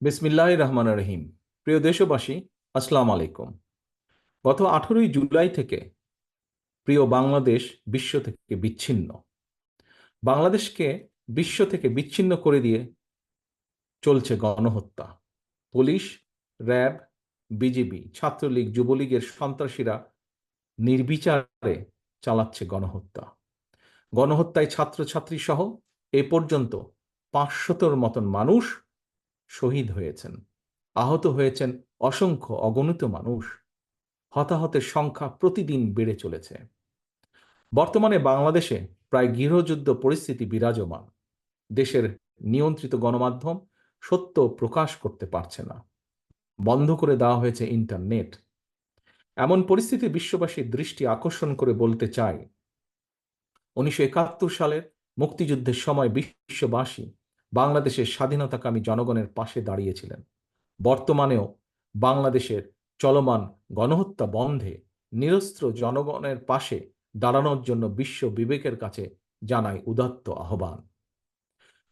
বিসমিল্লাহির রহমানির রহিম। প্রিয় দেশবাসী, আসসালামু আলাইকুম। গত 18ই জুলাই থেকে প্রিয় বাংলাদেশ বিশ্ব থেকে বিচ্ছিন্ন। বাংলাদেশকে বিশ্ব থেকে বিচ্ছিন্ন করে দিয়ে চলছে গণহত্যা। পুলিশ, র্যাব, বিজিবি, ছাত্রলীগ, যুবলীগের সন্ত্রাসীরা নির্বিচারে চালাচ্ছে গণহত্যা। গণহত্যায় ছাত্রছাত্রী সহ এ পর্যন্ত 500-র মতন মানুষ শহীদ হয়েছেন, আহত হয়েছেন অসংখ্য অগণিত মানুষ। হতাহতের সংখ্যা প্রতিদিন বেড়ে চলেছে। বর্তমানে বাংলাদেশে প্রায় গৃহযুদ্ধ পরিস্থিতি বিরাজমান। দেশের নিয়ন্ত্রিত গণমাধ্যম সত্য প্রকাশ করতে পারছে না, বন্ধ করে দেওয়া হয়েছে ইন্টারনেট। এমন পরিস্থিতি বিশ্ববাসীর দৃষ্টি আকর্ষণ করে বলতে চাই, 1971 সালের মুক্তিযুদ্ধের সময় বিশ্ববাসী বাংলাদেশের স্বাধীনতাকামী জনগণের পাশে দাঁড়িয়েছিলেন। বর্তমানেও বাংলাদেশের চলমান গণহত্যা বন্ধে নিরস্ত্র জনগণের পাশে দাঁড়ানোর জন্য বিশ্ব বিবেকের কাছে জানাই উদাত্ত আহ্বান।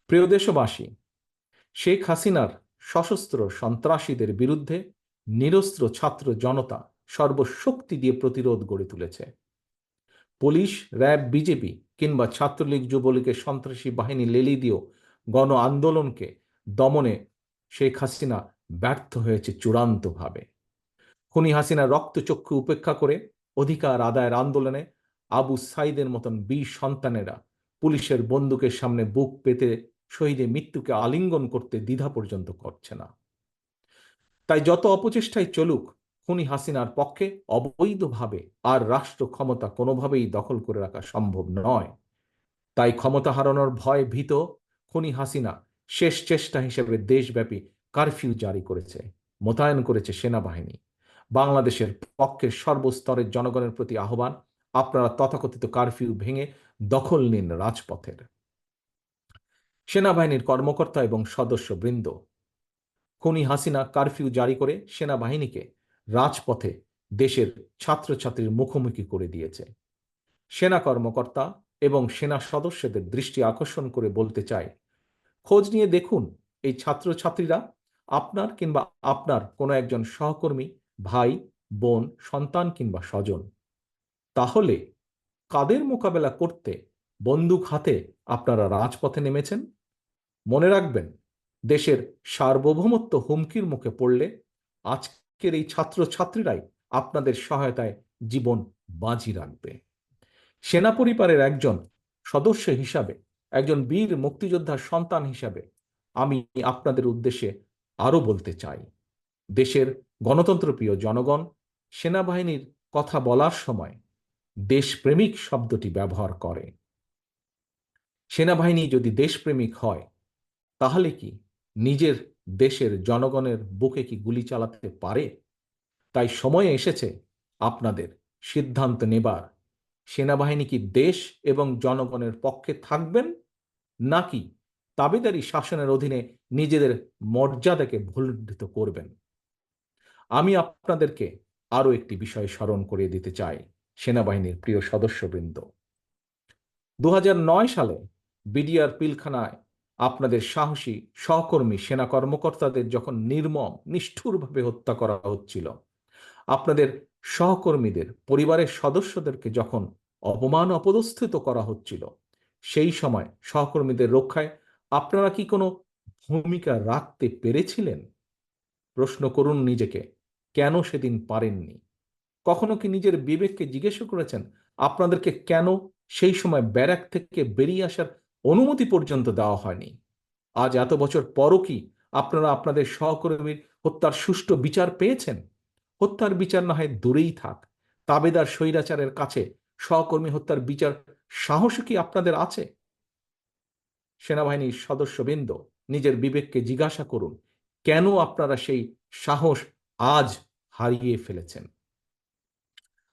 প্রিয় দেশবাসী, শেখ হাসিনার সশস্ত্র সন্ত্রাসীদের বিরুদ্ধে নিরস্ত্র ছাত্র জনতা সর্বশক্তি দিয়ে প্রতিরোধ গড়ে তুলেছে। পুলিশ, র্যাব, বিজেপি কিংবা ছাত্রলীগ, যুবলীগের সন্ত্রাসী বাহিনী লেলি দিয়েও গণ আন্দোলনকে দমনে শেখ হাসিনা ব্যর্থ হয়েছে চূড়ান্তভাবে। খুনি হাসিনার রক্তচক্ষু উপেক্ষা করে অধিকার আদায়ের আন্দোলনে আবু সাইদের মতন বীর সন্তানেরা পুলিশের বন্দুকের সামনে বুক পেতে শহীদের মৃত্যুকে আলিঙ্গন করতে দ্বিধা পর্যন্ত করছে না। তাই যত অপচেষ্টাই চলুক, খুনি হাসিনার পক্ষে অবৈধভাবে আর রাষ্ট্র ক্ষমতা কোনোভাবেই দখল করে রাখা সম্ভব নয়। তাই ক্ষমতা হারানোর ভয়ে ভীত খুনি হাসিনা শেষ চেষ্টা হিসেবে দেশব্যাপী কারফিউ জারি করেছে, মোতায়েন করেছে সেনাবাহিনী। বাংলাদেশের পক্ষের সর্বস্তরের জনগণের প্রতি আহ্বান, আপনারা তথাকথিত কারফিউ ভেঙে দখল নিন রাজপথের। সেনাবাহিনীর কর্মকর্তা এবং সদস্যবৃন্দ, খুনি হাসিনা কারফিউ জারি করে সেনাবাহিনীকে রাজপথে দেশের ছাত্রছাত্রীর মুখোমুখি করে দিয়েছে। সেনা কর্মকর্তা এবং সেনা সদস্যদের দৃষ্টি আকর্ষণ করে বলতে চাই, খোঁজ নিয়ে দেখুন এই ছাত্রছাত্রীরা আপনার কিংবা আপনার কোনো একজন সহকর্মী, ভাই, বোন, সন্তান কিংবা স্বজন। তাহলে কাদের মোকাবেলা করতে বন্দুক হাতে আপনারা রাজপথে নেমেছেন? মনে রাখবেন, দেশের সার্বভৌমত্ব হুমকির মুখে পড়লে আজকের এই ছাত্রছাত্রীরাই আপনাদের সহায়তায় জীবন বাজি রাখবে। সেনা পরিবারের একজন সদস্য হিসাবে, একজন বীর মুক্তিযোদ্ধার সন্তান হিসাবে আমি আপনাদের উদ্দেশ্যে আরো বলতে চাই, দেশের গণতন্ত্রপ্রিয় জনগণ সেনাবাহিনীর কথা বলার সময় দেশপ্রেমিক শব্দটি ব্যবহার করে। সেনাবাহিনী যদি দেশপ্রেমিক হয়, তাহলে কি নিজের দেশের জনগণের বুকে কি গুলি চালাতে পারে? তাই সময় এসেছে আপনাদের সিদ্ধান্ত নেবার, সেনাবাহিনী কি দেশ এবং জনগণের পক্ষে থাকবেন, নাকি তাবেদারি শাসনের অধীনে নিজেদের মর্যাদাকে ভুলুণ্ঠিত করবেন? আমি আপনাদেরকে আরো একটি বিষয় স্মরণ করিয়ে দিতে চাই, সেনাবাহিনীর প্রিয় সদস্যবৃন্দ। 2009 সালে বিডিআর পিলখানায় আপনাদের সাহসী সহকর্মী সেনা কর্মকর্তাদের যখন নির্মম নিষ্ঠুরভাবে হত্যা করা হচ্ছিল, আপনাদের সহকর্মীদের পরিবারের সদস্যদেরকে যখন অপমান অপদস্থিত করা হচ্ছিল, সেই সময় সহকর্মীদের রক্ষায় আপনারা কি কোনো ভূমিকা রাখতে পেরেছিলেন? প্রশ্ন করুন নিজেকে, কেন সেদিন পারেননি? কখনো কি নিজের বিবেককে জিজ্ঞেস করেছেন আপনাদেরকে কেন সেই সময় ব্যারাক থেকে বেরিয়ে আসার অনুমতি পর্যন্ত দেওয়া হয়নি? আজ এত বছর পরও কি আপনারা আপনাদের সহকর্মীর হত্যার সুষ্ঠু বিচার পেয়েছেন? হত্যার বিচার না হয় দূরেই থাক, তাবেদার স্বৈরাচারের কাছে সহকর্মী হত্যার বিচার সাহস কি আপনাদের আছে? সেনাবাহিনীর সদস্যবৃন্দ, নিজের বিবেককে জিজ্ঞাসা করুন, কেন আপনারা সেই সাহস আজ হারিয়ে ফেলেছেন?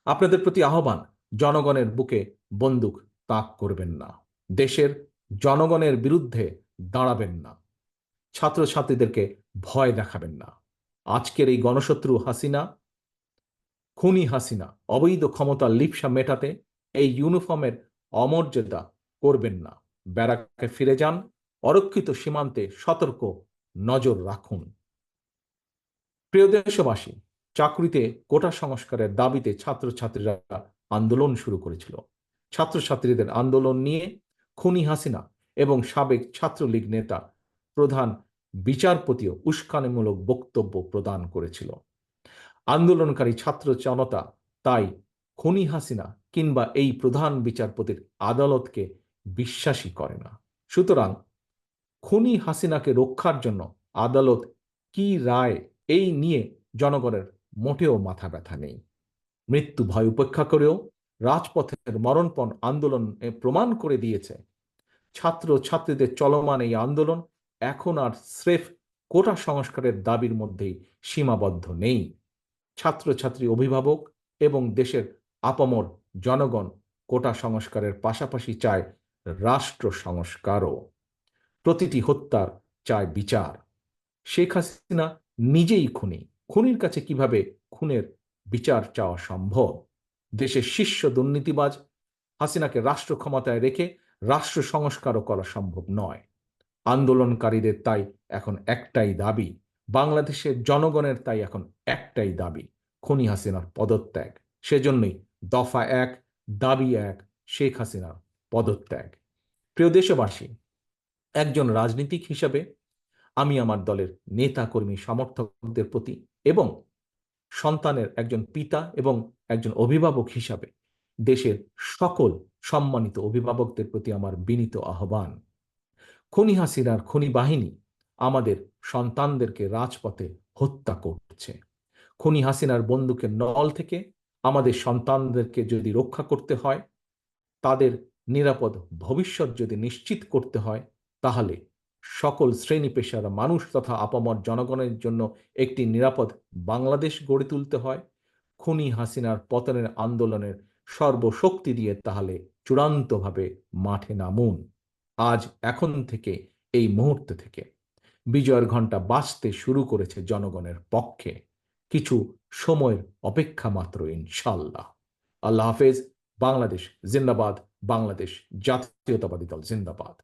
আপনাদের প্রতি আহ্বান, জনগণের বুকে বন্দুক তাক করবেন না, দেশের জনগণের বিরুদ্ধে দাঁড়াবেন না, ছাত্রছাত্রীদেরকে ভয় দেখাবেন না। আজকের এই গণশত্রু হাসিনা, খুনি হাসিনা অবৈধ ক্ষমতার লিপ্সা মেটাতে এই ইউনিফর্মের অমর্যাদা করবেন না। ব্যারাকে ফিরে যান, অরক্ষিত সীমান্তে সতর্ক নজর রাখুন। প্রিয় দেশবাসী, চাকরিতে কোটা সংস্কারের দাবিতে ছাত্রছাত্রীরা আন্দোলন শুরু করেছিল। ছাত্রছাত্রীদের আন্দোলন নিয়ে খুনি হাসিনা এবং সাবেক ছাত্রলীগ নেতা প্রধান বিচারপতিও উস্কানিমূলক বক্তব্য প্রদান করেছিল। আন্দোলনকারী ছাত্র জনতা তাই খুনি হাসিনা কিংবা এই প্রধান বিচারপতির আদালতকে বিশ্বাসই করে না। সুতরাং খুনি হাসিনাকে রক্ষার জন্য আদালত কি রায়, এই নিয়ে জনগণের মোটেও মাথা ব্যথা নেই। মৃত্যু ভয় উপেক্ষা করেও রাজপথের মরণপণ আন্দোলন প্রমাণ করে দিয়েছে, ছাত্র ছাত্রীদের চলমান এই আন্দোলন এখন আর স্রেফ কোটা সংস্কারের দাবির মধ্যেই সীমাবদ্ধ নেই। ছাত্রছাত্রী, অভিভাবক এবং দেশের আপামর জনগণ কোটা সংস্কারের পাশাপাশি চায় রাষ্ট্র সংস্কারও। প্রতিটি হত্যার চায় বিচার। শেখ হাসিনা নিজেই খুনি, খুনির কাছে কিভাবে খুনের বিচার চাওয়া সম্ভব? দেশের শীর্ষ দুর্নীতিবাজ হাসিনাকে রাষ্ট্র ক্ষমতায় রেখে রাষ্ট্র সংস্কারও করা সম্ভব নয়। আন্দোলনকারীদের তাই এখন একটাই দাবি, বাংলাদেশের জনগণের তাই এখন একটাই দাবি, খুনি হাসিনার পদত্যাগ। সেজন্যই দফা 1, দাবি 1, শেখ হাসিনার পদত্যাগ। প্রিয় দেশবাসী, একজন রাজনীতিক হিসাবে আমি আমার দলের নেতা কর্মী সমর্থকদের প্রতি এবং সন্তানের একজন পিতা এবং একজন অভিভাবক হিসাবে দেশের সকল সম্মানিত অভিভাবকদের প্রতি আমার বিনীত আহ্বান, খুনি হাসিনার খুনি বাহিনী আমাদের সন্তানদেরকে রাজপথে হত্যা করছে। খুনি হাসিনার বন্দুকের নল থেকে আমাদের সন্তানদেরকে যদি রক্ষা করতে হয়, তাদের নিরাপদ ভবিষ্যৎ যদি নিশ্চিত করতে হয়, তাহলে সকল শ্রেণী পেশার মানুষ তথা আপামর জনগণের জন্য একটি নিরাপদ বাংলাদেশ গড়ে তুলতে হয়। খুনি হাসিনার পতনের আন্দোলনের সর্বশক্তি দিয়ে তাহলে চূড়ান্তভাবে মাঠে নামুন। আজ, এখন থেকে, এই মুহূর্ত থেকে বিজয়ের ঘণ্টা বাজতে শুরু করেছে জনগণের পক্ষে। কিছু সময়ের অপেক্ষা মাত্র, ইনশাল্লাহ। আল্লাহ হাফেজ। বাংলাদেশ জিন্দাবাদ। বাংলাদেশ জাতীয়তাবাদী দল জিন্দাবাদ।